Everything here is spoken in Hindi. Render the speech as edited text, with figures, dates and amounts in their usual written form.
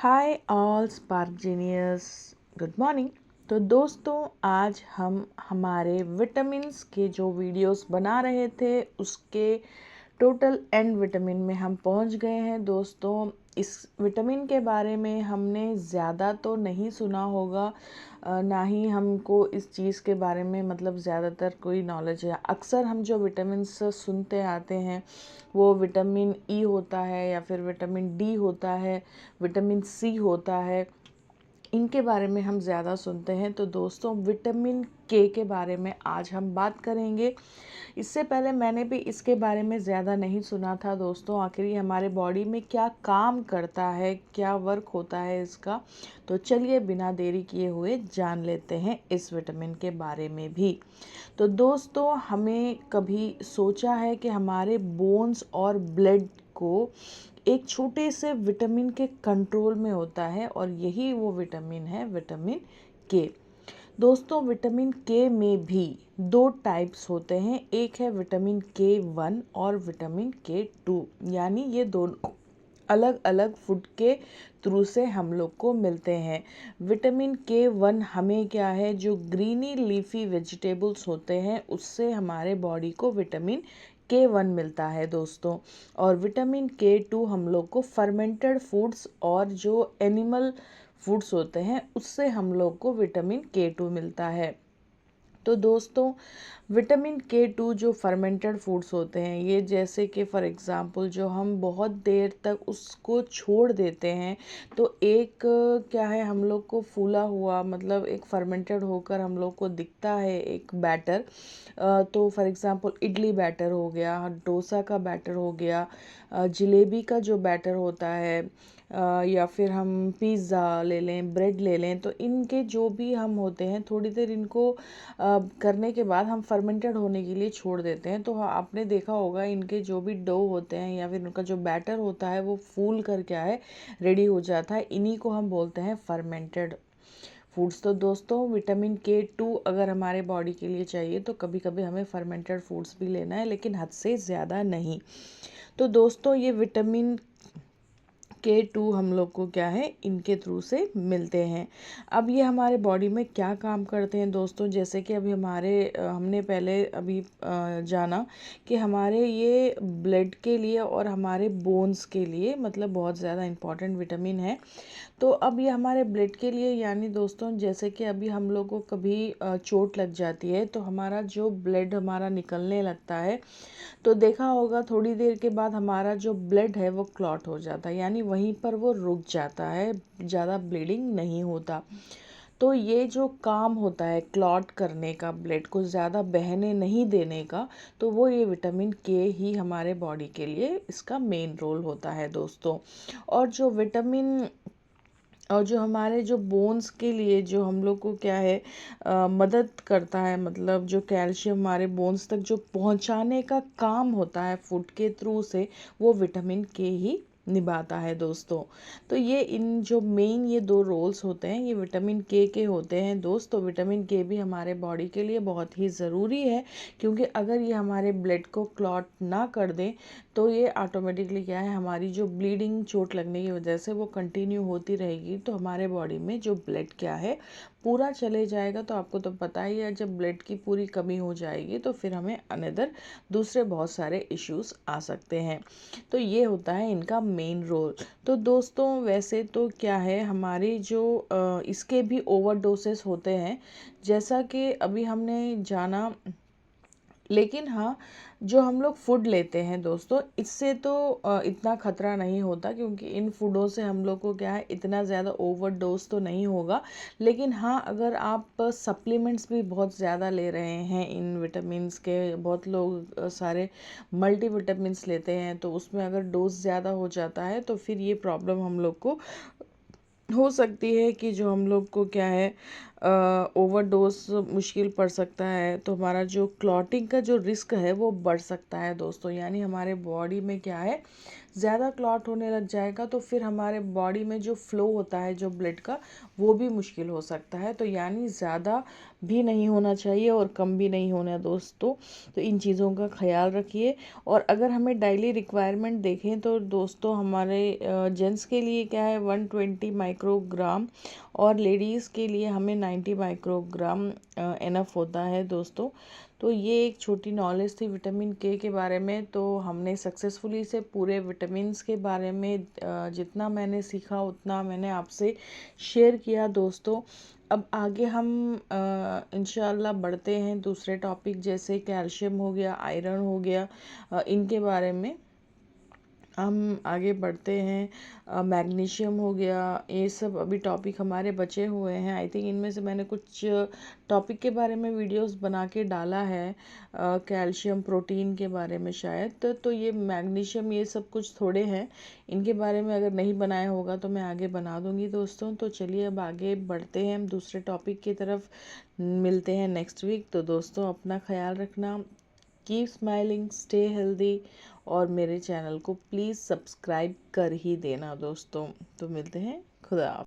Hi all spark genius, good morning. तो दोस्तों, आज हम हमारे विटामिन्स के जो वीडियोस बना रहे थे उसके टोटल एंड विटामिन में हम पहुंच गए हैं। दोस्तों, इस विटामिन के बारे में हमने ज़्यादा तो नहीं सुना होगा, ना ही हमको इस चीज़ के बारे में मतलब ज़्यादातर कोई नॉलेज है। अक्सर हम जो विटामिन्स सुनते आते हैं वो विटामिन ई होता है या फिर विटामिन डी होता है, विटामिन सी होता है, इनके बारे में हम ज़्यादा सुनते हैं। तो दोस्तों, विटामिन के बारे में आज हम बात करेंगे। इससे पहले मैंने भी इसके बारे में ज़्यादा नहीं सुना था दोस्तों। आखिर ये हमारे बॉडी में क्या काम करता है, क्या वर्क होता है इसका। तो चलिए बिना देरी किए हुए जान लेते हैं इस विटामिन के बारे में भी। तो दोस्तों, हमें कभी सोचा है कि हमारे बोन्स और ब्लड को एक छोटे से विटामिन के कंट्रोल में होता है, और यही वो विटामिन है विटामिन के। दोस्तों, विटामिन के में भी दो टाइप्स होते हैं। एक है विटामिन के 1 और विटामिन के 2, यानी ये दोनों अलग अलग फूड के थ्रू से हम लोग को मिलते हैं। विटामिन के 1 हमें क्या है, जो ग्रीनी लीफी वेजिटेबल्स होते हैं उससे हमारे बॉडी को विटामिन के 1 मिलता है दोस्तों। और विटामिन के 2 हम लोग को फर्मेंटेड फूड्स और जो एनिमल फूड्स होते हैं उससे हम लोग को विटामिन के 2 मिलता है। तो दोस्तों, विटामिन के 2 जो फर्मेंटेड फूड्स होते हैं, ये जैसे कि फॉर एग्ज़ाम्पल जो हम बहुत देर तक उसको छोड़ देते हैं तो एक क्या है, हम लोग को फूला हुआ मतलब एक फर्मेंटेड होकर हम लोग को दिखता है एक बैटर। तो फॉर एग्ज़ाम्पल इडली बैटर हो गया, डोसा का बैटर हो गया, जलेबी का जो बैटर होता है, या फिर हम पिज़्ज़ा ले लें, ब्रेड ले लें, तो इनके जो भी हम होते हैं थोड़ी देर इनको करने के बाद हम फर्मेंटेड होने के लिए छोड़ देते हैं। तो आपने देखा होगा इनके जो भी डो होते हैं या फिर उनका जो बैटर होता है वो फूल कर क्या है, रेडी हो जाता है। इन्हीं को हम बोलते हैं फर्मेंटेड फूड्स। तो दोस्तों, विटामिन के 2 अगर हमारे बॉडी के लिए चाहिए तो कभी कभी हमें फर्मेंटेड फूड्स भी लेना है, लेकिन हद से ज़्यादा नहीं। तो दोस्तों, ये विटामिन के 2 हम लोग को क्या है, इनके थ्रू से मिलते हैं। अब ये हमारे बॉडी में क्या काम करते हैं दोस्तों, जैसे कि अभी हमने पहले अभी जाना कि हमारे ये ब्लड के लिए और हमारे बोन्स के लिए मतलब बहुत ज़्यादा इम्पॉर्टेंट विटामिन है। तो अब ये हमारे ब्लड के लिए, यानी दोस्तों जैसे कि अभी हम लोग को कभी चोट लग जाती है तो हमारा जो ब्लड हमारा निकलने लगता है, तो देखा होगा थोड़ी देर के बाद हमारा जो ब्लड है वो क्लॉट हो जाता है, यानी वहीं पर वो रुक जाता है, ज़्यादा ब्लीडिंग नहीं होता। तो ये जो काम होता है क्लॉट करने का, ब्लड को ज़्यादा बहने नहीं देने का, तो वो ये विटामिन के ही हमारे बॉडी के लिए इसका मेन रोल होता है दोस्तों। और जो हमारे जो बोन्स के लिए जो हम लोग को क्या है, मदद करता है, मतलब जो कैल्शियम हमारे बोन्स तक जो पहुंचाने का काम होता है फूड के थ्रू से, वो विटामिन के ही निभाता है दोस्तों। तो ये इन जो मेन ये दो रोल्स होते हैं ये विटामिन के होते हैं दोस्तों। विटामिन के भी हमारे बॉडी के लिए बहुत ही ज़रूरी है, क्योंकि अगर ये हमारे ब्लड को क्लॉट ना कर दें तो ये ऑटोमेटिकली क्या है, हमारी जो ब्लीडिंग चोट लगने की वजह से वो कंटिन्यू होती रहेगी, तो हमारे बॉडी में जो ब्लड क्या है पूरा चले जाएगा। तो आपको तो पता ही है, जब ब्लड की पूरी कमी हो जाएगी तो फिर हमें अनदर दूसरे बहुत सारे इश्यूज आ सकते हैं। तो ये होता है इनका मेन रोल। तो दोस्तों, वैसे तो क्या है, हमारे जो इसके भी ओवरडोसेस होते हैं, जैसा कि अभी हमने जाना। लेकिन हाँ, जो हम लोग फूड लेते हैं दोस्तों, इससे तो इतना खतरा नहीं होता, क्योंकि इन फूडों से हम लोग को क्या है, इतना ज़्यादा ओवरडोज तो नहीं होगा। लेकिन हाँ, अगर आप सप्लीमेंट्स भी बहुत ज़्यादा ले रहे हैं इन विटामिन्स के, बहुत लोग सारे मल्टी विटामिन्स लेते हैं, तो उसमें अगर डोज ज़्यादा हो जाता है तो फिर ये प्रॉब्लम हम लोग को हो सकती है कि जो हम लोग को क्या है, ओवरडोज मुश्किल पड़ सकता है। तो हमारा जो क्लॉटिंग का जो रिस्क है वो बढ़ सकता है दोस्तों, यानी हमारे बॉडी में क्या है, ज़्यादा क्लॉट होने लग जाएगा तो फिर हमारे बॉडी में जो फ्लो होता है जो ब्लड का वो भी मुश्किल हो सकता है। तो यानी ज़्यादा भी नहीं होना चाहिए और कम भी नहीं होना दोस्तों। तो इन चीज़ों का ख्याल रखिए। और अगर हमें डेली रिक्वायरमेंट देखें तो दोस्तों हमारे जेंट्स के लिए क्या है 120 माइक्रोग्राम और लेडीज़ के लिए हमें 90 माइक्रोग्राम इनफ होता है दोस्तों। तो ये एक छोटी नॉलेज थी विटामिन के बारे में। तो हमने सक्सेसफुली से पूरे विटामिन्स के बारे में जितना मैंने सीखा उतना मैंने आपसे शेयर किया दोस्तों। अब आगे हम इंशाल्लाह बढ़ते हैं दूसरे टॉपिक, जैसे कैल्शियम हो गया, आयरन हो गया, इनके बारे में हम आगे बढ़ते हैं। मैग्नीशियम हो गया, ये सब अभी टॉपिक हमारे बचे हुए हैं। आई थिंक इनमें से मैंने कुछ टॉपिक के बारे में वीडियोस बना के डाला है, कैल्शियम प्रोटीन के बारे में शायद। तो ये मैग्नीशियम ये सब कुछ थोड़े हैं, इनके बारे में अगर नहीं बनाया होगा तो मैं आगे बना दूंगी दोस्तों। तो चलिए अब आगे बढ़ते हैं हम दूसरे टॉपिक की तरफ। मिलते हैं नेक्स्ट वीक। तो दोस्तों अपना ख्याल रखना, कीप स्माइलिंग, स्टे हेल्दी और मेरे चैनल को प्लीज़ सब्सक्राइब कर ही देना दोस्तों। तो मिलते हैं, खुदा हाफ़िज़।